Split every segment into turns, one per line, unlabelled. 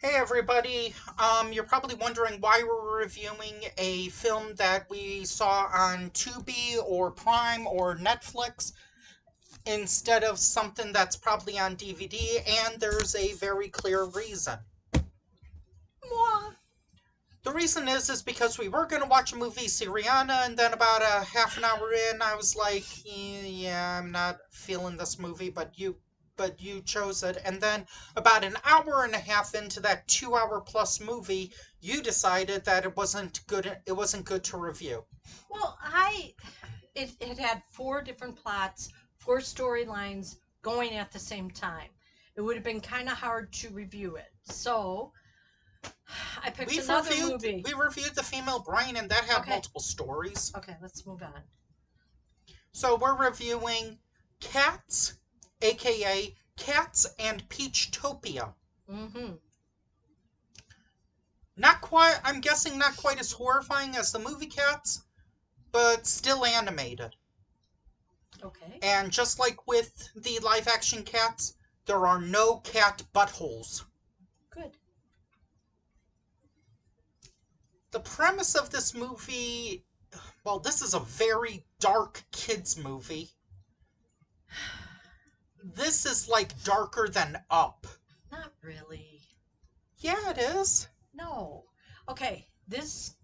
Hey everybody, you're probably wondering why we're reviewing a film that we saw on Tubi or Prime or Netflix instead of something that's probably on DVD, and there's a very clear reason.
Moi.
The reason is because we were going to watch a movie, Syriana, and then about a half an hour in, I was like, yeah, I'm not feeling this movie, but you chose it. And then about an hour and a half into that 2 hour plus movie, you decided that it wasn't good to review.
Well, it had four different plots, four storylines going at the same time. It would have been kind of hard to review it. So I picked
We've
another
reviewed
movie.
we reviewed The Female Brain, and that had
Okay.
multiple stories.
Okay, let's move on.
So we're reviewing Cats, aka Cats and Peachtopia.
Mm-hmm.
Not quite, I'm guessing not quite as horrifying as the movie Cats, but still animated.
Okay.
And just like with the live action Cats, there are no cat buttholes.
Good.
The premise of this movie, well, this is a very dark kids movie. This is like darker than Up.
Not really.
Yeah, it is.
No. Okay. This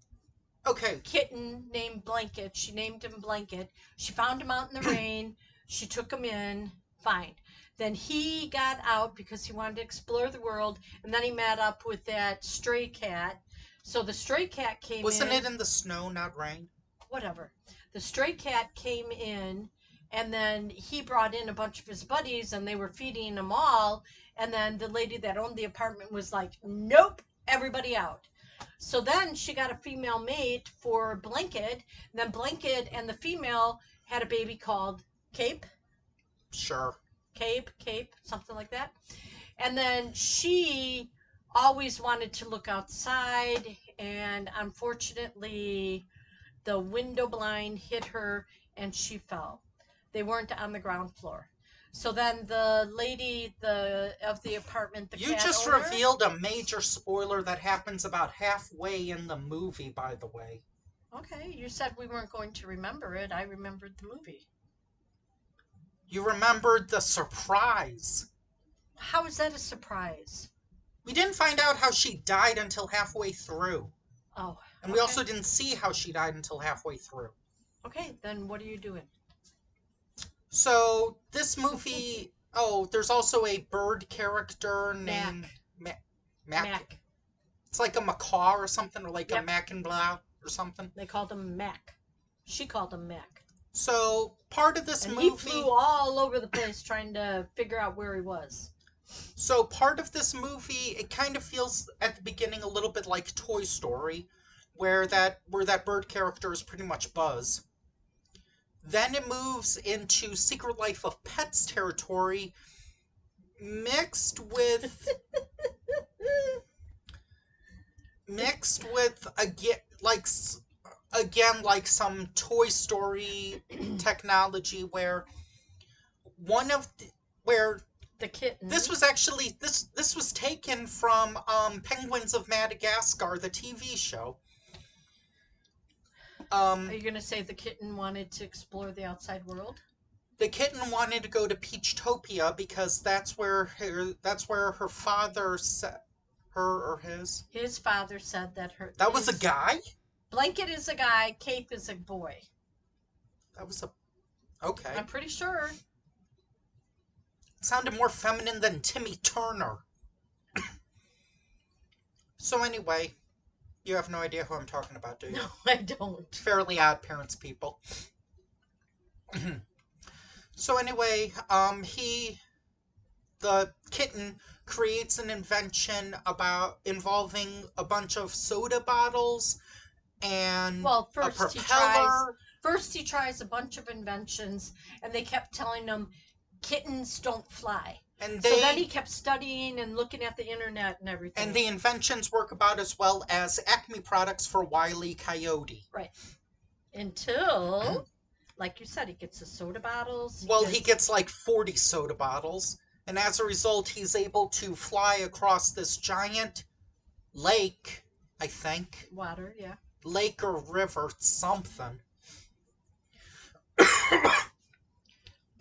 Okay,
kitten named Blanket. She named him Blanket. She found him out in the rain. She took him in. Fine. Then he got out because he wanted to explore the world, and then he met up with that stray cat. So the stray cat came
wasn't
in.
it in the snow, not rain?
Whatever. The stray cat came in, and then he brought in a bunch of his buddies, and they were feeding them all. And then the lady that owned the apartment was like, "Nope, everybody out." So then she got a female mate for Blanket. Then Blanket and the female had a baby called Cape,
Sure.
Cape, something like that. And then she always wanted to look outside, and unfortunately, the window blind hit her and she fell. They weren't on the ground floor. So then the lady of the apartment, the
You
cat
just
owner.
revealed a major spoiler that happens about halfway in the movie, by the way.
Okay, you said we weren't going to remember it. I remembered the movie.
You remembered the surprise.
How is that a surprise?
We didn't find out how she died until halfway through.
Oh,
And we
okay.
also didn't see how she died until halfway through.
Okay, then what are you doing?
So, this movie. Oh, there's also a bird character named
Mac.
Mac.
Mac.
It's like a macaw or something, or like a
Yep.
mac and blah or something.
They called him Mac. She called him Mac.
So, part of this
And he flew
movie.
all over the place trying to figure out where he was.
So, part of this movie, it kind of feels at the beginning a little bit like Toy Story, where that bird character is pretty much Buzz. Then it moves into Secret Life of Pets territory, mixed with again like some Toy Story technology where one of the, where
The kitten.
this was taken from Penguins of Madagascar, the TV show.
Are you going to say the kitten wanted to explore the outside world?
The kitten wanted to go to Peachtopia because that's where her father said her or his.
His father said that
That was a guy?
Blanket is a guy, Cape is a boy.
That was a okay.
I'm pretty sure.
It sounded more feminine than Timmy Turner. So anyway, you have no idea who I'm talking about, do you?
No, I don't.
Fairly Odd Parents people. So anyway, the kitten creates an invention about involving a bunch of soda bottles and
Well,
a propeller.
first he tries a bunch of inventions, and they kept telling him kittens don't fly.
And
So then he
they
kept studying and looking at the internet and everything.
and the inventions work about as well as Acme products for Wile E. Coyote.
Right. Until, like you said, he gets the soda bottles.
Well, he gets like 40 soda bottles, and as a result, he's able to fly across this giant lake, I think.
Water, yeah.
Lake or river, something.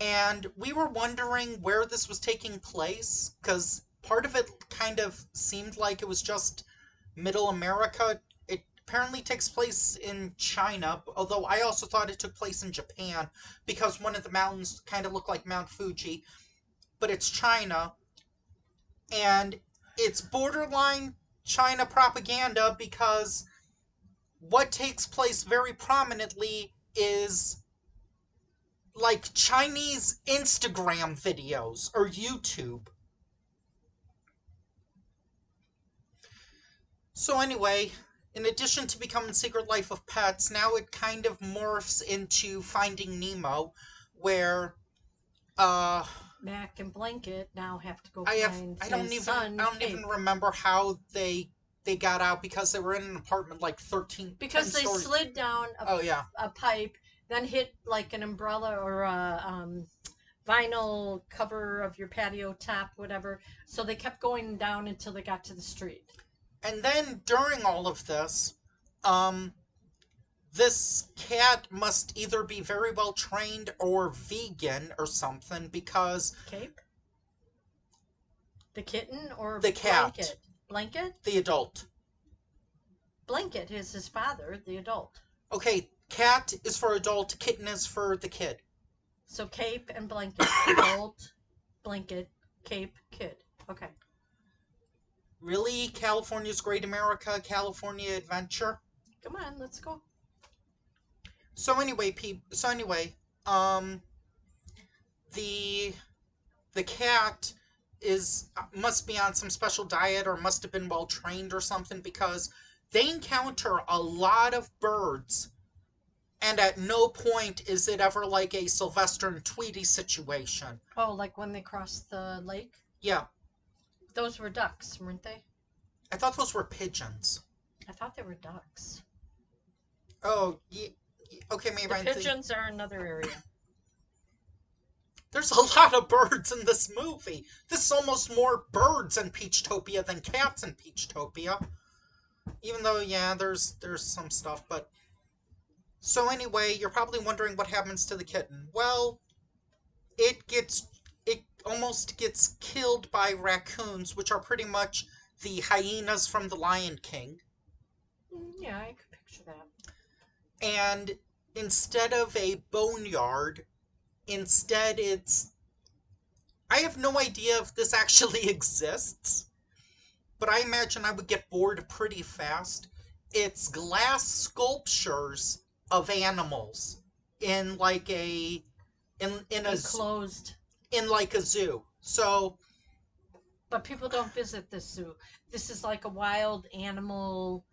And we were wondering where this was taking place, because part of it kind of seemed like it was just Middle America. It apparently takes place in China, although I also thought it took place in Japan, because one of the mountains kind of looked like Mount Fuji, but it's China, and it's borderline China propaganda because what takes place very prominently is like Chinese Instagram videos or YouTube. So anyway, in addition to becoming Secret Life of Pets, now it kind of morphs into Finding Nemo, where uh
Mac and Blanket now have to go
I have
find
I
his
don't even I
son,
don't even
Cape.
remember how they got out because they were in an apartment like 13 10
Because they
stories.
slid down
Oh yeah.
a pipe, then hit like an umbrella or a vinyl cover of your patio top, whatever. So they kept going down until they got to the street.
And then during all of this, um this cat must either be very well trained or vegan or something because
Cape? The kitten or
the cat,
Blanket? Blanket?
the adult.
Blanket is his father, the adult.
Okay, cat is for adult, kitten is for the kid.
So Cape and Blanket, adult, Blanket, Cape, kid. Okay.
Really? California's Great America, California Adventure?
Come on, let's go.
So anyway, um, the the cat is must be on some special diet or must have been well trained or something because they encounter a lot of birds, and at no point is it ever like a Sylvester and Tweety situation.
Oh, like when they crossed the lake?
Yeah,
Those were ducks, weren't they?
I thought those were pigeons.
I thought they were ducks.
Oh, okay, maybe
The
I'm thinking.
pigeons are another area.
There's a lot of birds in this movie. This is almost more birds in Peachtopia than cats in Peachtopia. Even though, yeah, there's some stuff, but so anyway, you're probably wondering what happens to the kitten. Well, it almost gets killed by raccoons, which are pretty much the hyenas from The Lion King.
Yeah, I could picture that.
And instead of a boneyard, instead it's I have no idea if this actually exists, but I imagine I would get bored pretty fast. It's glass sculptures of animals in like a in a
Enclosed.
in like a zoo. So
But people don't visit this zoo. This is like a wild animal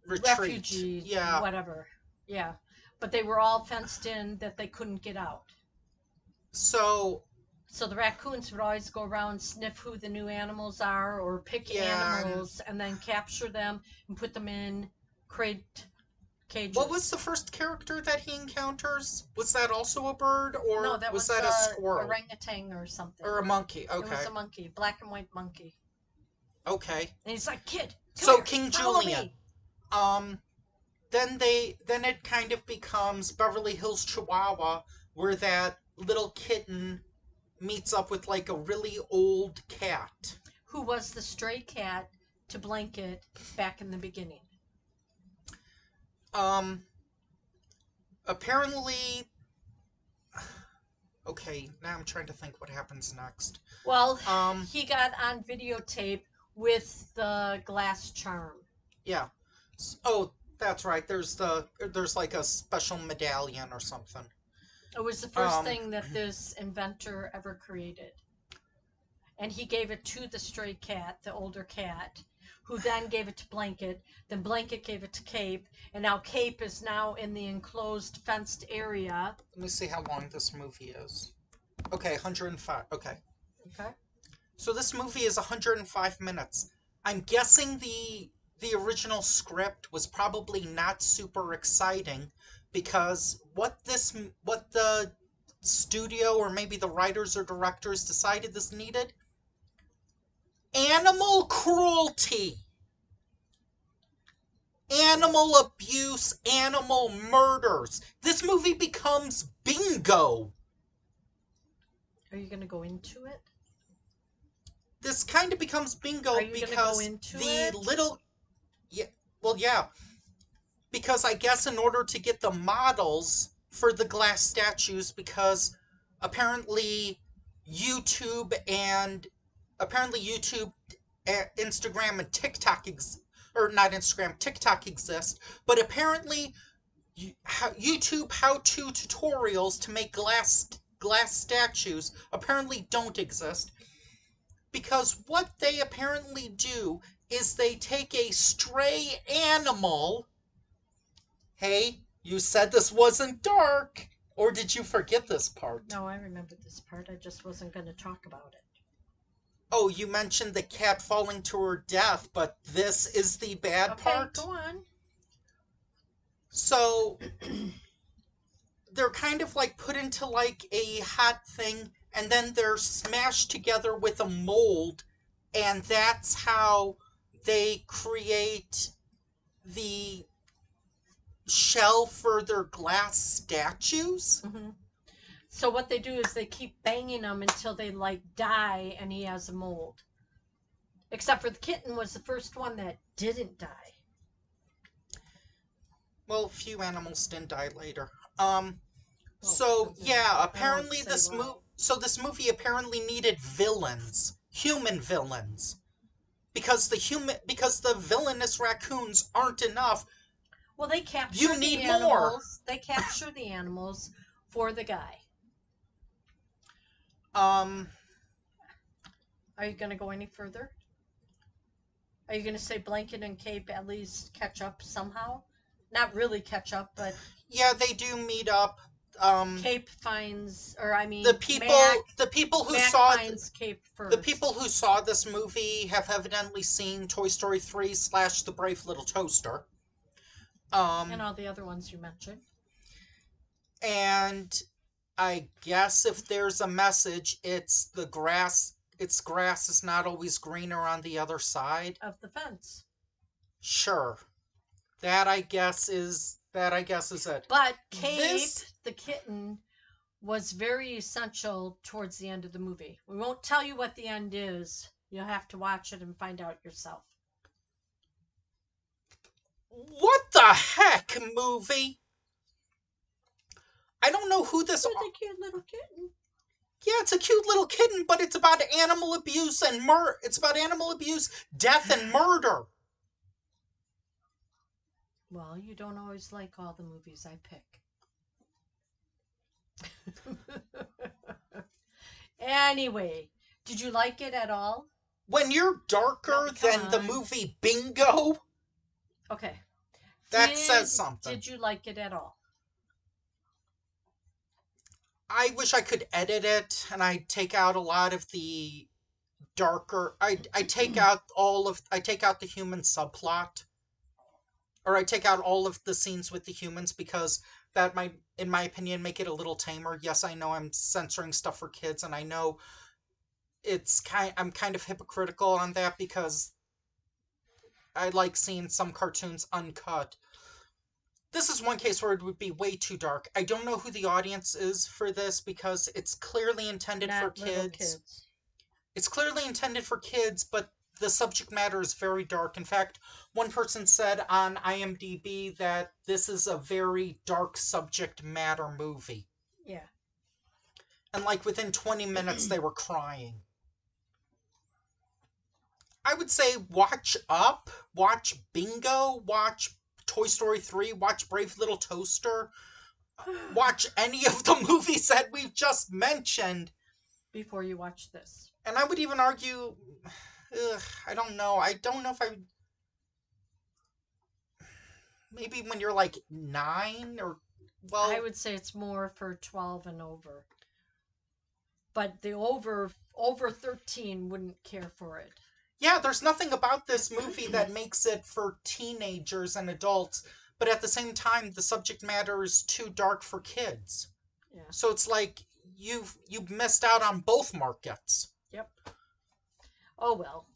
retreat.
refugee,
Yeah.
whatever. Yeah. But they were all fenced in that they couldn't get out.
So
So the raccoons would always go around, sniff who the new animals are, or pick
yeah.
animals, and then capture them and put them in crate cages.
What was the first character that he encounters? Was that also a bird, or
No, that
was
was
that a squirrel
orangutan or something.
or a monkey?
It was
Okay.
a monkey, black and white monkey.
Okay.
And he's like, "Kid, come
So
here,
King
follow
Julian.
me."
Then it kind of becomes Beverly Hills Chihuahua, where that little kitten meets up with like a really old cat.
Who was the stray cat to Blanket back in the beginning?
Um, Apparently, okay, now I'm trying to think what happens next.
Well,
Um,
he got on videotape with the glass charm.
yeah. Oh, that's right. There's like a special medallion or something.
It was the first
Um,
thing that this inventor ever created. And he gave it to the stray cat, the older cat, who then gave it to Blanket. Then Blanket gave it to Cape, and now Cape is now in the enclosed fenced area.
Let me see how long this movie is. Okay, 105. Okay.
Okay.
So this movie is 105 minutes. I'm guessing the original script was probably not super exciting because what the studio or maybe the writers or directors decided this needed animal cruelty. Animal abuse, animal murders. This movie becomes bingo.
Are you going to go into it?
This kind of becomes
Are
bingo
you going to go
because
into
the
it?
little. Yeah, well, yeah. Because I guess in order to get the models for the glass statues, because apparently YouTube and YouTube, Instagram, and TikTok or not Instagram, TikTok exist, but apparently YouTube how-to tutorials to make glass statues apparently don't exist, because what they apparently do is they take a stray animal. Hey, you said this wasn't dark, or did you forget this part?
No, I remember this part. I just wasn't going to talk about it.
Oh, you mentioned the cat falling to her death, but this is the bad
Okay,
part.
go on.
So they're kind of like put into like a hot thing, and then they're smashed together with a mold, and that's how they create the shell for their glass statues.
Hmm. So what they do is they keep banging him until they like die and he has a mold. Except for the kitten was the first one that didn't die.
Well, few animals didn't die later.
Well,
So
okay.
yeah,
I won't
apparently
say why.
this movie apparently needed villains, human villains, because the villainous raccoons aren't enough.
Well, they
You
capture the
need more.
animals. They capture the animals for the guy.
Um,
Are you going to go any further? Are you going to say Blanket and Cape at least catch up somehow? Not really catch up, but
yeah, they do meet up. Um,
Cape finds, or I
the
mean,
people the people who
Mac
saw
finds Cape
the
first,
people who saw this movie have evidently seen Toy Story 3 / The Brave Little Toaster.
and
Um,
all the other ones you mentioned
and I guess if there's a message, it's grass is not always greener on the other side.
of the fence.
Sure. That I guess is it.
But Cape,
This
the kitten, was very essential towards the end of the movie. We won't tell you what the end is. You'll have to watch it and find out yourself.
what the heck movie? I don't know who this.
It's a cute little kitten.
Yeah, it's a cute little kitten, but it's about animal abuse and It's about animal abuse, death, and murder.
Well, you don't always like all the movies I pick. Anyway, did you like it at all?
When you're darker
No, come
than the
on.
movie Bingo,
Okay.
that says something.
Did you like it at all?
I wish I could edit it and I take out a lot of the darker. I take out I take out the human subplot, or I take out all of the scenes with the humans, because that might, in my opinion, make it a little tamer. Yes, I know I'm censoring stuff for kids, and I know I'm kind of hypocritical on that, because I like seeing some cartoons uncut. This is one case where it would be way too dark. I don't know who the audience is for this, because it's clearly intended for
Not little
kids.
kids.
It's clearly intended for kids, but the subject matter is very dark. In fact, one person said on IMDb that this is a very dark subject matter movie.
Yeah.
And like within 20 minutes, they were crying. I would say watch Up, watch Bingo, watch Toy Story 3, watch Brave Little Toaster, watch any of the movies that we've just mentioned.
Before you watch this.
And I would even argue, I don't know. I don't know if I would. Maybe when you're like 9 or. Well,
I would say it's more for 12 and over. But the over 13 wouldn't care for it.
yeah, there's nothing about this movie that makes it for teenagers and adults, but at the same time, the subject matter is too dark for kids.
Yeah.
So it's like you've missed out on both markets.
Yep. Oh well.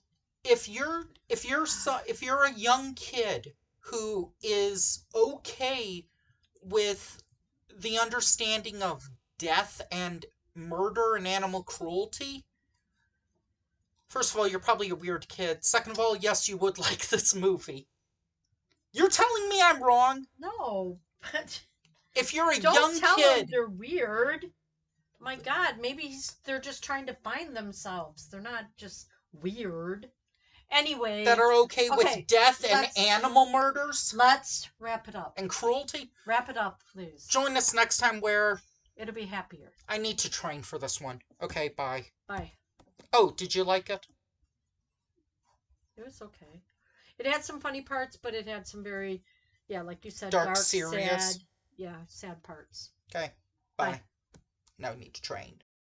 If you're a young kid who is okay with the understanding of death and murder and animal cruelty. First of all, you're probably a weird kid. Second of all, yes, you would like this movie. You're telling me I'm wrong?
No, but
If you're a
don't
young
tell them
kid
they're weird. My God, maybe they're just trying to find themselves. They're not just weird.
that
Anyway,
are okay with
okay,
death and
let's
animal murders
let's wrap it up.
and cruelty,
Wrap it up, please.
join us next time where
It'll be happier.
I need to train for this one. Okay, bye.
Bye.
Oh, did you like it?
It was okay. It had some funny parts, but it had some very, yeah, like you said,
Dark,
dark,
serious?
sad, yeah, sad parts.
Okay,
Bye.
bye. Now I need to train.